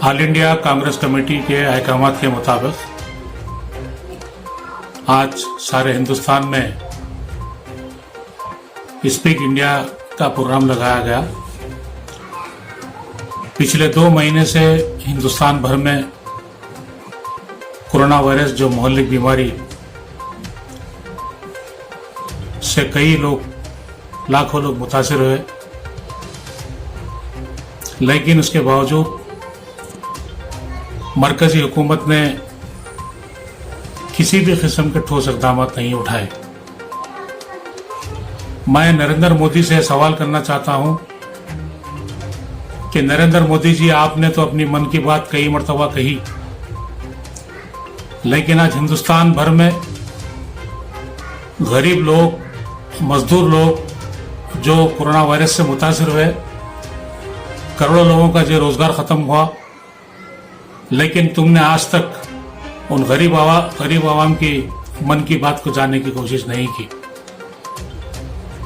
All India Congress committee के अहकामात के मुताबिक आज सारे हिंदुस्तान में स्पीक इंडिया का प्रोग्राम लगाया गया। पिछले 2 महीने से हिंदुस्तान भर में कोरोना वायरस जो मोहल्लिक बीमारी से कई लोग, लाखों लोग मुतासिर हुए, लेकिन उसके बावजूद मरकजी हुकूमत ने किसी भी किस्म के ठोस इक़दाम नहीं उठाए। मैं नरेंद्र मोदी से सवाल करना चाहता हूं कि नरेंद्र मोदी जी, आपने तो अपनी मन की बात कई मर्तबा कही, लेकिन आज हिंदुस्तान भर में गरीब लोग, मजदूर लोग जो कोरोना वायरस से मुतासिर हुए, करोड़ों लोगों का जो रोजगार खत्म हुआ, लेकिन तुमने आज तक उन गरीब आवाम की मन की बात को जानने की कोशिश नहीं की।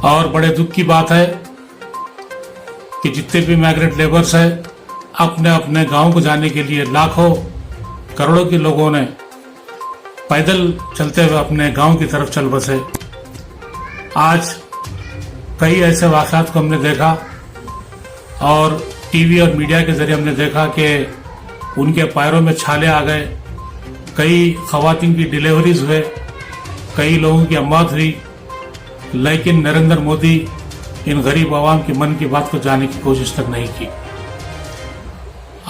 और बड़े दुख की बात है कि जितने भी माइग्रेंट लेबर्स हैं, अपने अपने गांव को जाने के लिए लाखों करोड़ों के लोगों ने पैदल चलते हुए अपने गांव की तरफ चल बसे। आज कई ऐसे वाक़यात को हमने देखा और टीवी और मीडिया के जरिए हमने देखा कि उनके पैरों में छाले आ गए, कई खवातीन की डिलीवरीज हुए, कई लोगों की मौत हुई, लेकिन नरेंद्र मोदी इन गरीब आवाम की मन की बात को जानने की कोशिश तक नहीं की।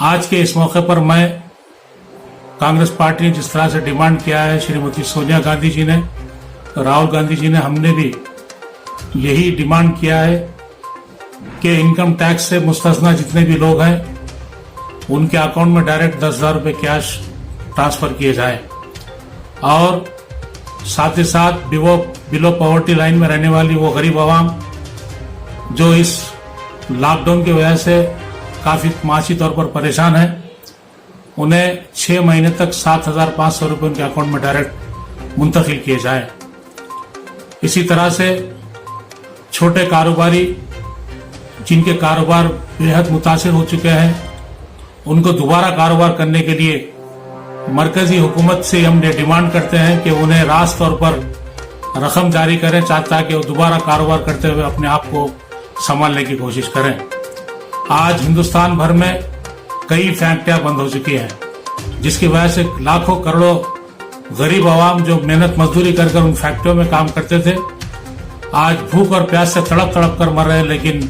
आज के इस मौके पर मैं कांग्रेस पार्टी ने जिस तरह से डिमांड किया है, श्रीमती सोनिया गांधी जी ने, राहुल गांधी जी ने, हमने भी यही डिमांड किया है कि इनकम टैक्स से मुस्तस्ना जितने भी लोग हैं उनके अकाउंट में डायरेक्ट 10,000 रुपये कैश ट्रांसफर किए जाए और साथ ही साथ बिलो पॉवर्टी लाइन में रहने वाली वो गरीब आवाम जो इस लॉकडाउन की वजह से काफी माशी तौर पर परेशान है, उन्हें 6 महीने तक 7,500 रुपये उनके अकाउंट में डायरेक्ट मुंतकिल किए जाए। इसी तरह से छोटे कारोबारी जिनके कारोबार बेहद मुतासिर हो चुके हैं, उनको दोबारा कारोबार करने के लिए मरकजी हुकूमत से हम डिमांड करते हैं कि उन्हें रास्त तौर पर रकम जारी करें ताकि वो दोबारा कारोबार करते हुए अपने आप को संभालने की कोशिश करें। आज हिंदुस्तान भर में कई फैक्ट्रियां बंद हो चुकी हैं, जिसकी वजह से लाखों करोड़ों गरीब आवाम जो मेहनत मजदूरी कर उन फैक्ट्रियों में काम करते थे, आज भूख और प्यास से तड़प तड़प कर मर रहे हैं, लेकिन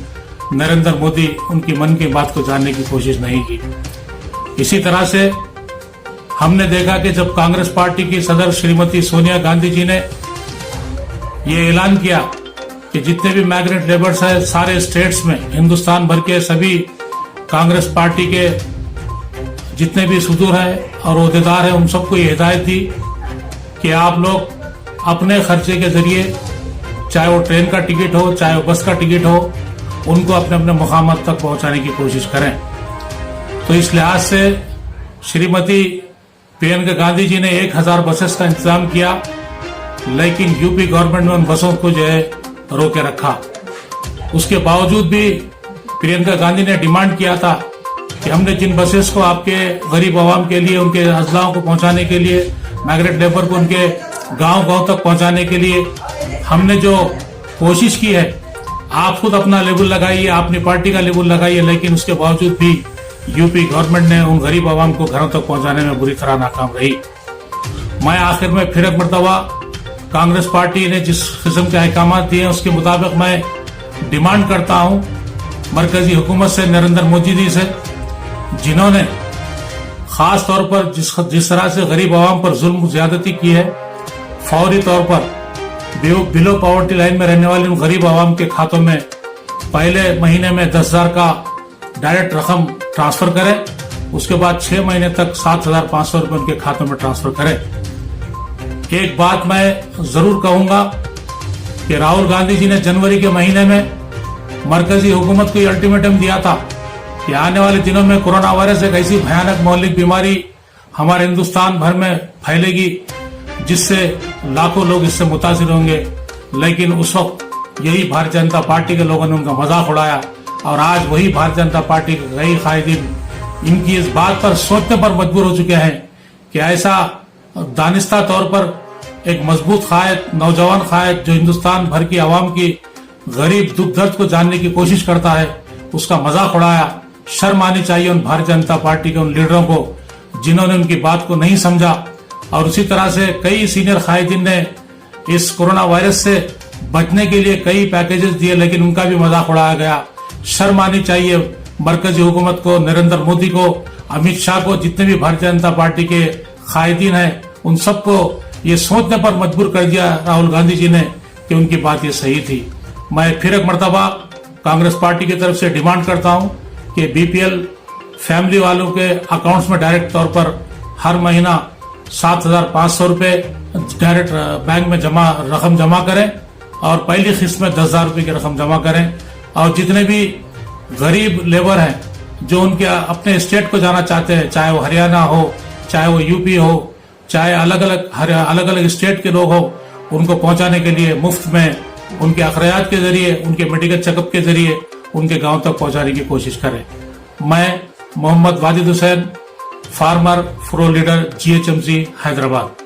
नरेंद्र मोदी उनकी मन की बात को जानने की कोशिश नहीं की। इसी तरह से हमने देखा कि जब कांग्रेस पार्टी की सदर श्रीमती सोनिया गांधी जी ने ये ऐलान किया कि जितने भी माइग्रेंट लेबर्स हैं सारे स्टेट्स में, हिंदुस्तान भर के सभी कांग्रेस पार्टी के जितने भी सुदूर हैं और ओहदेदार हैं, उन सबको ये हिदायत दी कि आप लोग अपने खर्चे के जरिए, चाहे वो ट्रेन का टिकट हो, चाहे वो बस का टिकट हो, उनको अपने अपने मुकाम तक पहुंचाने की कोशिश करें। तो इस लिहाज से श्रीमती प्रियंका गांधी जी ने 1000 बसेस का इंतजाम किया, लेकिन यूपी गवर्नमेंट ने उन बसों को जो है रोके रखा। उसके बावजूद भी प्रियंका गांधी ने डिमांड किया था कि हमने जिन बसेस को आपके गरीब आवाम के लिए, उनके अजलाओं को पहुंचाने के लिए, माइग्रेंट लेबर को उनके गांव तक पहुंचाने के लिए हमने जो कोशिश की है, आप खुद अपना लेबल लगाइए, अपनी पार्टी का लेबल लगाइए, लेकिन उसके बावजूद भी यूपी गवर्नमेंट ने उन गरीब आवाम को घरों तक पहुंचाने में बुरी तरह नाकाम रही। मैं आखिर में फिर एक मरतबा कांग्रेस पार्टी ने जिस किस्म के अहकामात दिए उसके मुताबिक मैं डिमांड करता हूं मरकजी हुकूमत से, नरेंद्र मोदी जी से, जिन्होंने खास तौर पर जिस तरह से गरीब आवाम पर जुल्म ज्यादती की है, फौरी तौर पर बिलो पॉवर्टी लाइन में रहने वाले उन गरीब आवाम के खातों में पहले महीने में 10,000 का डायरेक्ट रकम ट्रांसफर करें, उसके बाद 6 महीने तक 7,500 रुपये उनके खातों में ट्रांसफर करें। एक बात मैं जरूर कहूंगा कि राहुल गांधी जी ने जनवरी के महीने में मरकजी हुकूमत को अल्टीमेटम दिया था कि आने वाले दिनों में कोरोना वायरस एक ऐसी भयानक मौलिक बीमारी हमारे हिंदुस्तान भर में फैलेगी जिससे लाखों लोग इससे मुतासिर होंगे, लेकिन उस वक्त यही भारतीय जनता पार्टी के लोगों ने उनका मजाक उड़ाया और आज वही भारतीय जनता पार्टी के कई कायदीन इनकी इस बात पर सोचने पर मजबूर हो चुके हैं कि ऐसा दानिस्ता तौर पर एक मजबूत कायद, नौजवान कायद जो हिंदुस्तान भर की आवाम की गरीब दुख दर्द को जानने की कोशिश करता है, उसका मजाक उड़ाया। शर्म आनी चाहिए उन भारतीय जनता पार्टी के उन लीडरों को जिन्होंने उनकी बात को नहीं समझा। और उसी तरह से कई सीनियर कायदीन ने इस कोरोना वायरस से बचने के लिए कई पैकेजेस दिए, लेकिन उनका भी मजाक उड़ाया गया। शर्म आनी चाहिए मरकजी हुकूमत को, नरेंद्र मोदी को, अमित शाह को, जितने भी भारतीय जनता पार्टी के कायदीन हैं, उन सबको ये सोचने पर मजबूर कर दिया राहुल गांधी जी ने कि उनकी बात ये सही थी। मैं फिर एक मर्तबा कांग्रेस पार्टी की तरफ से डिमांड करता हूं कि बीपीएल फैमिली वालों के अकाउंट्स में डायरेक्ट तौर पर हर महीना 7,500 रुपए डायरेक्ट बैंक में रकम जमा करें और पहली किस्त में 10,000 रुपए की रकम जमा करें। और जितने भी गरीब लेबर हैं जो उनके अपने स्टेट को जाना चाहते हैं, चाहे वो हरियाणा हो, चाहे वो यूपी हो, चाहे अलग अलग स्टेट के लोग हो, उनको पहुंचाने के लिए मुफ्त में उनके अखरायात के जरिए, उनके मेडिकल चेकअप के जरिए उनके गांव तक पहुंचाने की कोशिश करें। मैं Mohammed Wajid Hussain, former floor leader, GHMC Hyderabad.